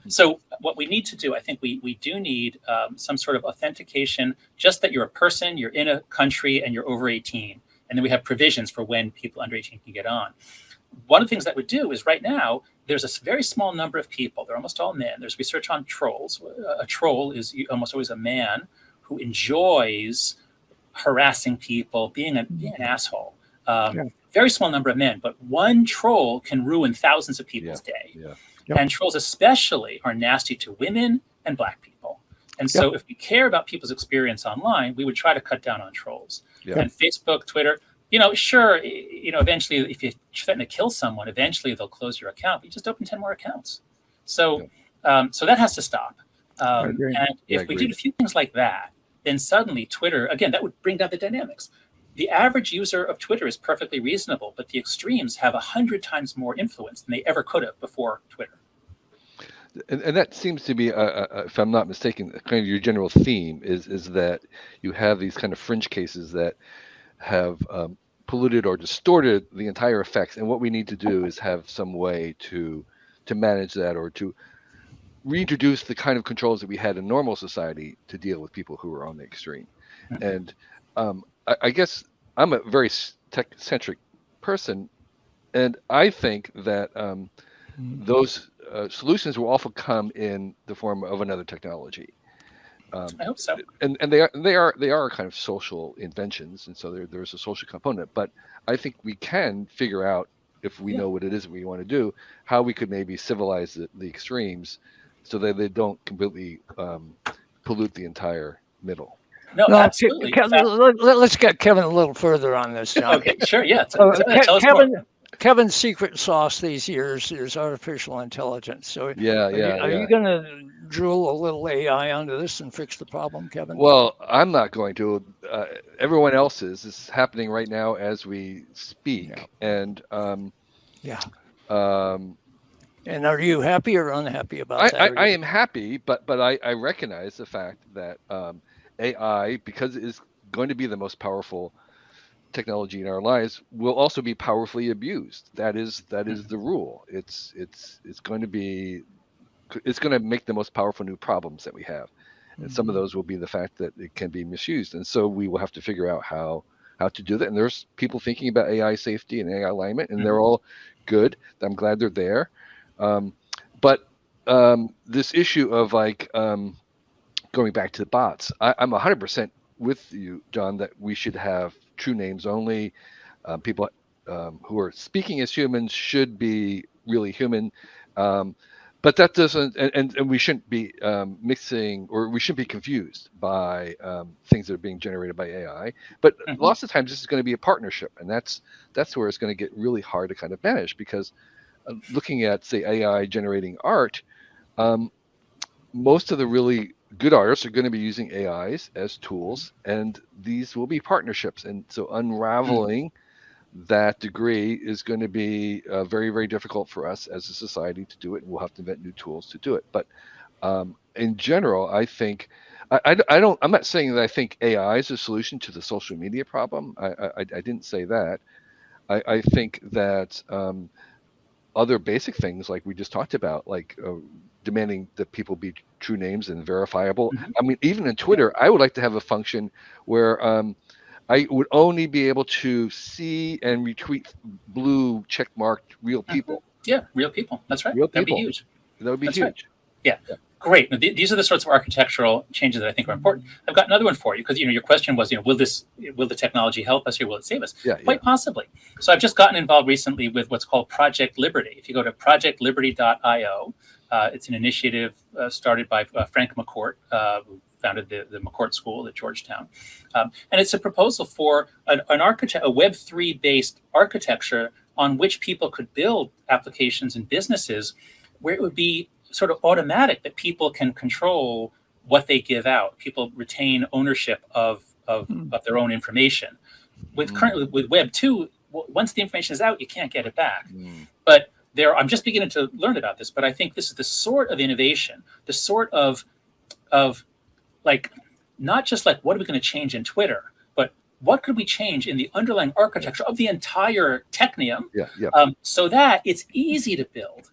So what we need to do, I think we do need some sort of authentication, just that you're a person, you're in a country, and you're over 18. And then we have provisions for when people under 18 can get on. One of the things that would do is right now, there's a very small number of people. They're almost all men. There's research on trolls. A troll is almost always a man who enjoys harassing people, being an asshole. Very small number of men, but one troll can ruin thousands of people's day. And trolls especially are nasty to women and Black people. And so if we care about people's experience online, we would try to cut down on trolls. And Facebook, Twitter, sure, eventually if you threaten to kill someone, eventually they'll close your account, but you just open 10 more accounts. So so that has to stop. And if we did a few things like that, then suddenly Twitter, again, that would bring down the dynamics. The average user of Twitter is perfectly reasonable, but the extremes have 100 times more influence than they ever could have before Twitter. And that seems to be, if I'm not mistaken, kind of your general theme is that you have these kind of fringe cases that have polluted or distorted the entire effects. And what we need to do is have some way to manage that, or to reintroduce the kind of controls that we had in normal society to deal with people who are on the extreme. And I guess I'm a very tech-centric person, and I think that those solutions will often come in the form of another technology. I hope so. And they are kind of social inventions, and so there's a social component. But I think we can figure out, if we know what it is that we want to do, how we could maybe civilize the extremes so that they don't completely pollute the the entire middle. No, absolutely. Let's get Kevin a little further on this, John. Okay, sure, yeah. Tell us more. Kevin's secret sauce these years is artificial intelligence. So are you going to drill a little AI onto this and fix the problem, Kevin? Well, I'm not going to. Everyone else is. It's happening right now as we speak. And and are you happy or unhappy about that? I am happy, but I recognize the fact that AI, because it is going to be the most powerful technology in our lives, will also be powerfully abused. That is the rule. It's going to make the most powerful new problems that we have, and some of those will be the fact that it can be misused. And so we will have to figure out how to do that. And there's people thinking about AI safety and AI alignment, and they're all good. I'm glad they're there. But this issue of going back to the bots, I'm 100% with you, John, that we should have true names only. People who are speaking as humans should be really human. But that doesn't, and we shouldn't be mixing, or we shouldn't be confused by things that are being generated by AI. But lots of times this is going to be a partnership, and that's where it's going to get really hard to kind of manage, because looking at, say, AI generating art, most of the really good artists are going to be using AIs as tools, and these will be partnerships. And so unraveling that degree is going to be very, very difficult for us as a society to do it, and we'll have to invent new tools to do it. But in general, I think I'm not saying that I think AI is a solution to the social media problem. I didn't say that. I think that other basic things, like we just talked about, like demanding that people be true names and verifiable. I mean, even in Twitter, I would like to have a function where I would only be able to see and retweet blue check-marked real people. Yeah, real people. That's right. Real That'd people. be huge. That would be huge. Right. Yeah. Great. Now, these are the sorts of architectural changes that I think are important. I've got another one for you, because your question was, will the technology help us, or will it save us? Quite possibly. So I've just gotten involved recently with what's called Project Liberty. If you go to projectliberty.io, it's an initiative started by Frank McCourt, who founded the McCourt School at Georgetown, and it's a proposal for a Web3 based architecture on which people could build applications and businesses, where it would be sort of automatic that people can control what they give out. People retain ownership of their own information. Currently with Web 2, once the information is out, you can't get it back. But I'm just beginning to learn about this, but I think this is the sort of innovation, the sort of like, not just like, what are we going to change in Twitter, but what could we change in the underlying architecture of the entire technium, so that it's easy to build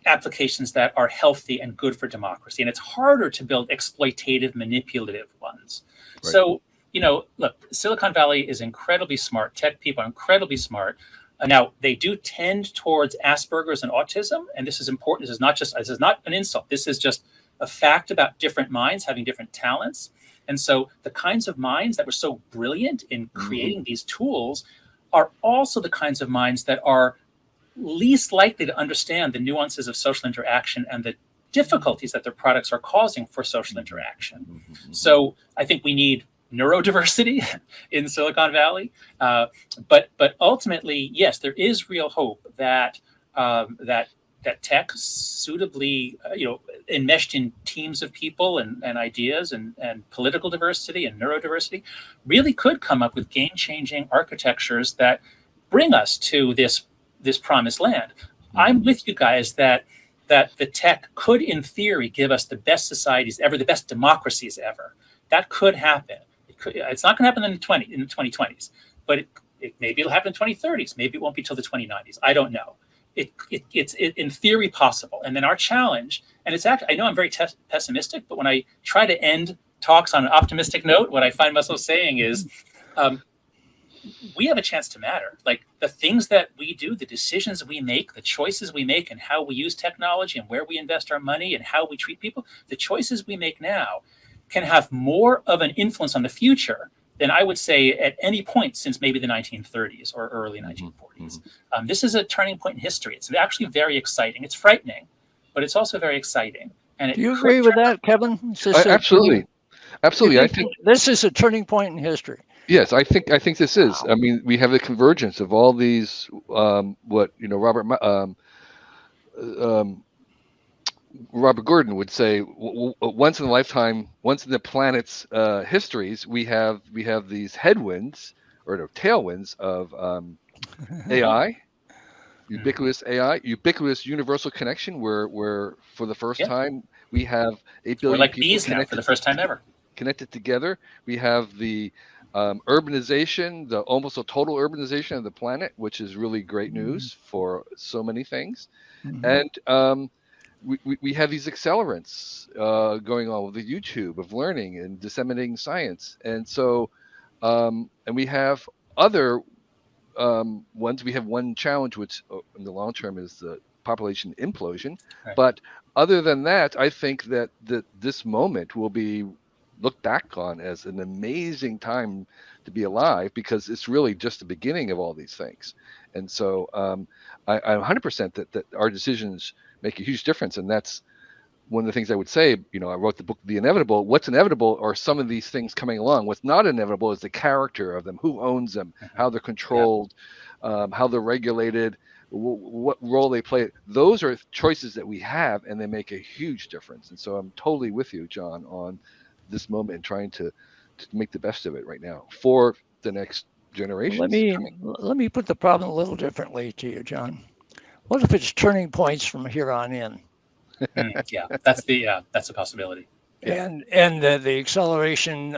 applications that are healthy and good for democracy. And it's harder to build exploitative, manipulative ones. Right. So, look, Silicon Valley is incredibly smart. Tech people are incredibly smart. Now, they do tend towards Asperger's and autism, and this is important. This is not an insult. This is just a fact about different minds having different talents. And so the kinds of minds that were so brilliant in creating these tools are also the kinds of minds that are least likely to understand the nuances of social interaction and the difficulties that their products are causing for social interaction. So I think we need neurodiversity in Silicon Valley, but ultimately, yes, there is real hope that that tech suitably, enmeshed in teams of people and ideas and political diversity and neurodiversity, really could come up with game-changing architectures that bring us to this promised land. I'm with you guys that the tech could, in theory, give us the best societies ever, the best democracies ever. That could happen. It's not going to happen in the 2020s, but maybe it'll happen in the 2030s. Maybe it won't be till the 2090s. I don't know. It's in theory possible. And then our challenge, and it's actually, I know I'm very pessimistic, but when I try to end talks on an optimistic note, what I find myself saying is, we have a chance to matter. Like the things that we do, the decisions we make, the choices we make, and how we use technology and where we invest our money and how we treat people, the choices we make now can have more of an influence on the future than I would say at any point since maybe the 1930s or early 1940s. This is a turning point in history. It's actually very exciting. It's frightening, but it's also very exciting. And do you agree with that, Kevin? Absolutely. I think this is a turning point in history. Yes, I think this is. I mean, we have the convergence of all these. Robert Gordon would say, once in a lifetime, once in the planet's histories, we have these headwinds or no, tailwinds of AI, ubiquitous AI, ubiquitous universal connection, where for the first time we have 8 billion we're like people bees now for the first time ever connected together. We have the urbanization, the almost a total urbanization of the planet, which is really great news for so many things, and we have these accelerants going on with the YouTube of learning and disseminating science. And so, and we have other ones. We have one challenge, which in the long term is the population implosion. Right. But other than that, I think that this moment will be looked back on as an amazing time to be alive, because it's really just the beginning of all these things. And so I'm 100% that our decisions make a huge difference. And that's one of the things I would say. I wrote the book, The Inevitable. What's inevitable are some of these things coming along. What's not inevitable is the character of them, who owns them, how they're controlled, how they're regulated, what role they play. Those are choices that we have, and they make a huge difference. And so I'm totally with you, John, on this moment and trying to make the best of it right now for the next generation. Let me put the problem a little differently to you, John. What if it's turning points from here on in? That's a possibility. And the acceleration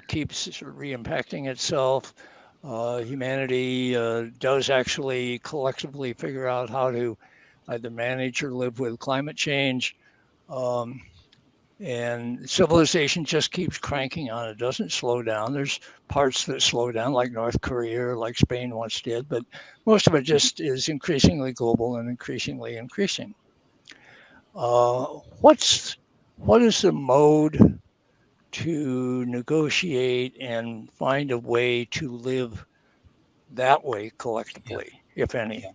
keeps re-impacting itself. Humanity does actually collectively figure out how to either manage or live with climate change. And civilization just keeps cranking on. It doesn't slow down. There's parts that slow down, like North Korea or like Spain once did, but most of it just is increasingly global and increasingly increasing. What is the mode to negotiate and find a way to live that way collectively, if any?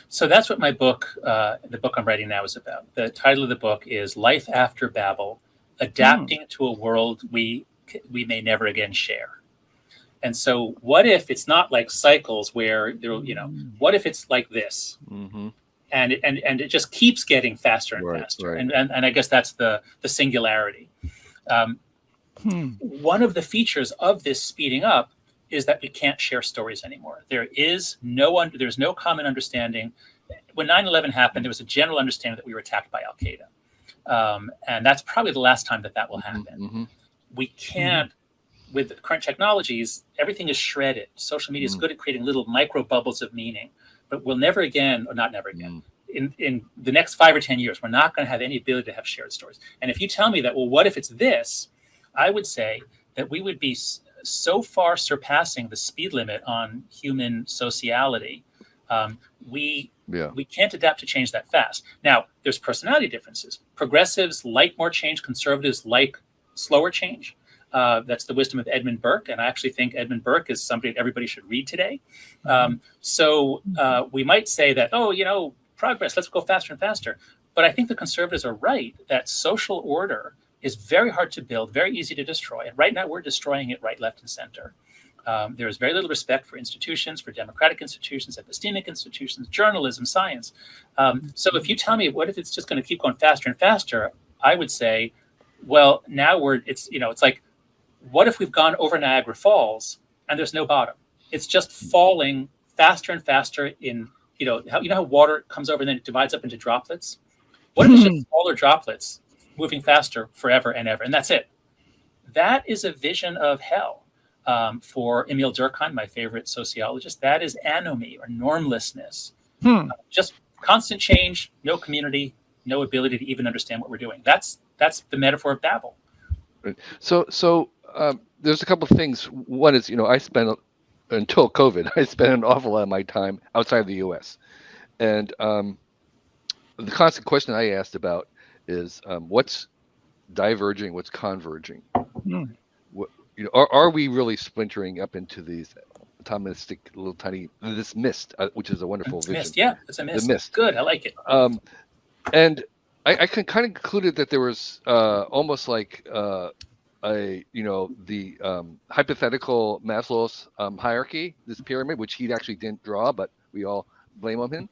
So that's what my book, the book I'm writing now, is about. The title of the book is Life After Babel, Adapting to a World We May Never Again Share. And so what if it's not like cycles where, what if it's like this? And it just keeps getting faster and faster. Right. And I guess that's the singularity. One of the features of this speeding up is that we can't share stories anymore. There's no common understanding. When 9/11 happened, there was a general understanding that we were attacked by Al-Qaeda. And that's probably the last time that will happen. We can't, with the current technologies, everything is shredded. Social media is good at creating little micro bubbles of meaning, but we'll never again, or not never again, in the next 5 or 10 years, we're not going to have any ability to have shared stories. And if you tell me that, well, what if it's this? I would say that we would be so far surpassing the speed limit on human sociality. We can't adapt to change that fast. Now, there's personality differences. Progressives like more change. Conservatives like slower change. That's the wisdom of Edmund Burke, and I actually think Edmund Burke is somebody that everybody should read today. So we might say that, progress, let's go faster and faster. But I think the conservatives are right that social order is very hard to build, very easy to destroy. And right now we're destroying it right, left, and center. There is very little respect for institutions, for democratic institutions, epistemic institutions, journalism, science. So if you tell me, what if it's just going to keep going faster and faster? I would say, well, now it's like, what if we've gone over Niagara Falls and there's no bottom? It's just falling faster and faster in, how water comes over and then it divides up into droplets? What if it's just smaller droplets moving faster forever and ever? And that's it. That is a vision of hell. For Emile Durkheim, my favorite sociologist, that is anomie or normlessness. Just constant change, no community, no ability to even understand what we're doing. That's the metaphor of Babel. Right. So there's a couple of things. One is, until COVID, I spent an awful lot of my time outside the U.S. And the constant question I asked about is what's diverging, what's converging? Are we really splintering up into these atomistic little tiny, this mist, which is a wonderful vision. Mist, yeah, it's a mist. The mist. Good, I like it. And I kind of concluded that there was almost like the hypothetical Maslow's hierarchy, this pyramid, which he actually didn't draw, but we all blame on him.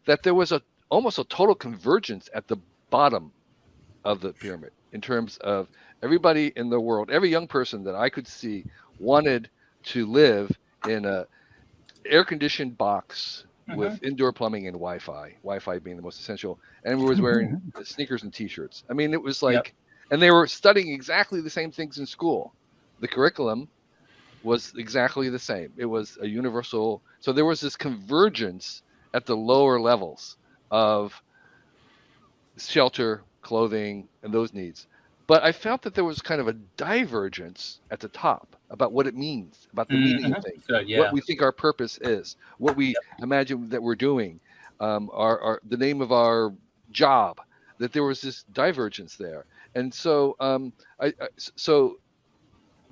That there was almost a total convergence at the bottom of the pyramid in terms of everybody in the world, every young person that I could see wanted to live in a air-conditioned box with indoor plumbing and Wi-Fi being the most essential, and was wearing sneakers and T-shirts. I mean, it was like, and they were studying exactly the same things in school. The curriculum was exactly the same. It was a universal. So there was this convergence at the lower levels of shelter, clothing, and those needs. But I felt that there was kind of a divergence at the top about what it means, about the meaning of things, what we think our purpose is, what we imagine that we're doing, our the name of our job. That there was this divergence there, and so so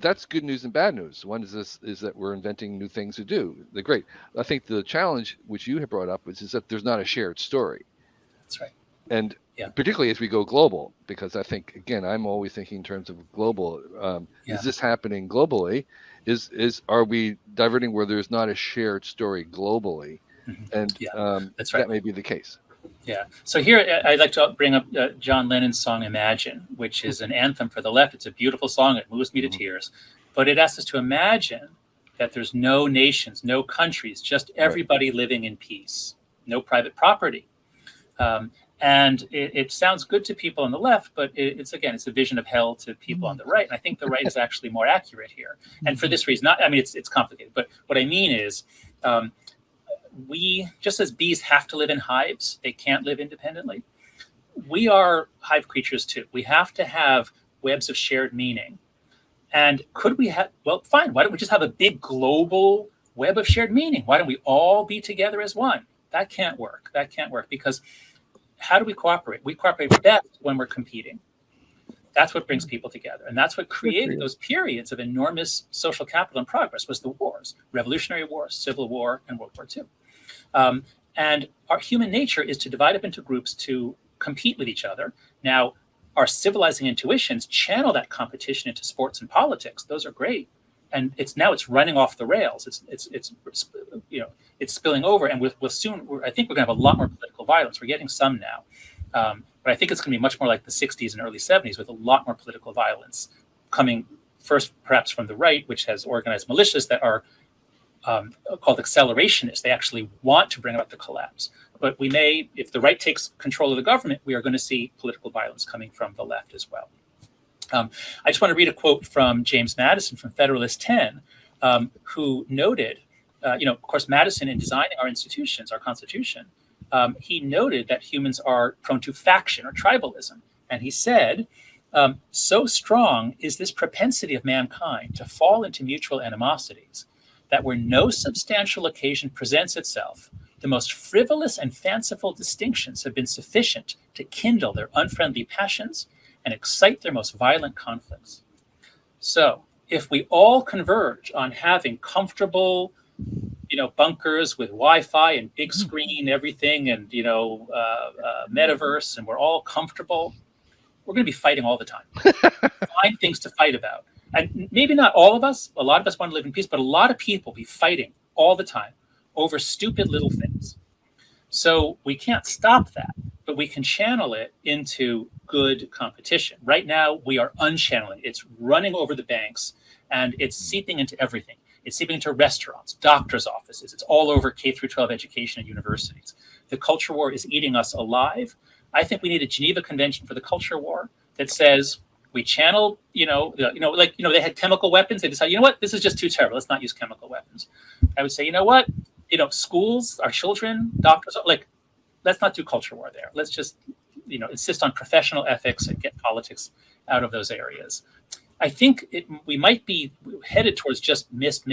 that's good news and bad news. One is that we're inventing new things to do. They're great. I think the challenge which you have brought up is that there's not a shared story. That's right. And particularly as we go global, because I think, again, I'm always thinking in terms of global. Is this happening globally? Are we diverting where there's not a shared story globally? And that's right. That may be the case. Yeah. So here I'd like to bring up John Lennon's song Imagine, which is an anthem for the left. It's a beautiful song. It moves me to tears. But it asks us to imagine that there's no nations, no countries, just everybody living in peace, no private property. And it sounds good to people on the left, but it's a vision of hell to people on the right. And I think the right is actually more accurate here. And for this reason, it's complicated. But what I mean is, we, just as bees have to live in hives, they can't live independently. We are hive creatures too. We have to have webs of shared meaning. And could we have, well, fine, why don't we just have a big global web of shared meaning? Why don't we all be together as one? That can't work. Because how do we cooperate? We cooperate best when we're competing. That's what brings people together. And that's what created those periods of enormous social capital and progress, was the wars, Revolutionary War, Civil War, and World War II. And our human nature is to divide up into groups to compete with each other. Now, our civilizing intuitions channel that competition into sports and politics. Those are great. And it's running off the rails. It's spilling over, and we'll soon. I think we're going to have a lot more political violence. We're getting some now, but I think it's going to be much more like the '60s and early '70s, with a lot more political violence coming first, perhaps from the right, which has organized militias that are called accelerationists. They actually want to bring about the collapse. But we may, if the right takes control of the government, we are going to see political violence coming from the left as well. I just want to read a quote from James Madison from Federalist 10, who noted, of course, Madison, in designing our institutions, our Constitution, he noted that humans are prone to faction or tribalism. And he said, So strong is this propensity of mankind to fall into mutual animosities that where no substantial occasion presents itself, the most frivolous and fanciful distinctions have been sufficient to kindle their unfriendly passions and excite their most violent conflicts. So, if we all converge on having comfortable, bunkers with Wi-Fi and big screen, everything, and metaverse, and we're all comfortable, we're going to be fighting all the time. Find things to fight about, and maybe not all of us. A lot of us want to live in peace, but a lot of people be fighting all the time over stupid little things. So we can't stop that, but we can channel it into good competition. Right now, we are unchanneling. It's running over the banks, and it's seeping into everything. It's seeping into restaurants, doctors' offices. It's all over K through 12 education and universities. The culture war is eating us alive. I think we need a Geneva Convention for the culture war that says we channel, they had chemical weapons. They decided, this is just too terrible. Let's not use chemical weapons. I would say, schools, our children, doctors, let's not do culture war there. Let's just, insist on professional ethics and get politics out of those areas. I think we might be headed towards just mist,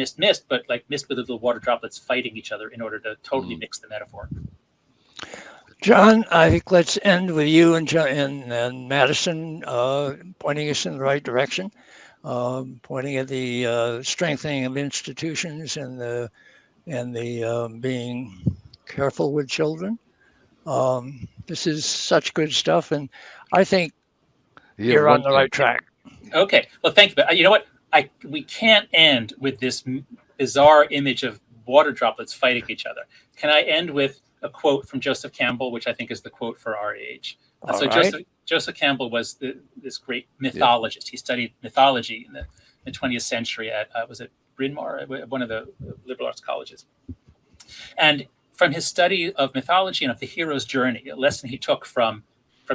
but like mist with little water droplets fighting each other in order to totally mix the metaphor. John, I think let's end with you and Madison pointing us in the right direction, pointing at the strengthening of institutions and the being careful with children. This is such good stuff, and I think you're on the right track. Okay, well, thank you. But you know what? We can't end with this bizarre image of water droplets fighting each other. Can I end with a quote from Joseph Campbell, which I think is the quote for our age? Joseph Campbell was this great mythologist. He studied mythology in the 20th century at was it Bryn Mawr, one of the liberal arts colleges. And from his study of mythology and of the hero's journey, a lesson he took from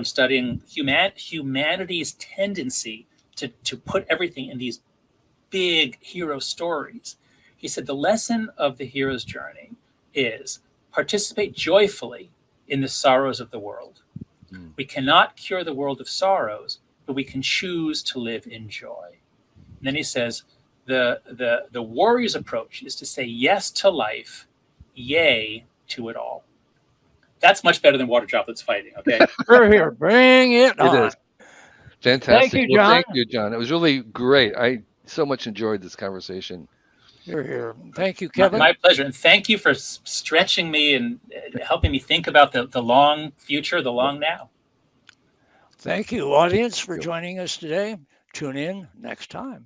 studying humanity's tendency to put everything in these big hero stories. He said the lesson of the hero's journey is participate joyfully in the sorrows of the world. We cannot cure the world of sorrows, but we can choose to live in joy. And then he says the warrior's approach is to say yes to life, yay to it all. That's much better than water droplets fighting. Okay, we're here. Bring it on. It is fantastic. Thank you, John. Thank you, John. It was really great. I so much enjoyed this conversation. You're here. Thank you, Kevin. My pleasure, and thank you for stretching me and helping me think about the long future, the long now. Thank you, audience, for joining us today. Tune in next time.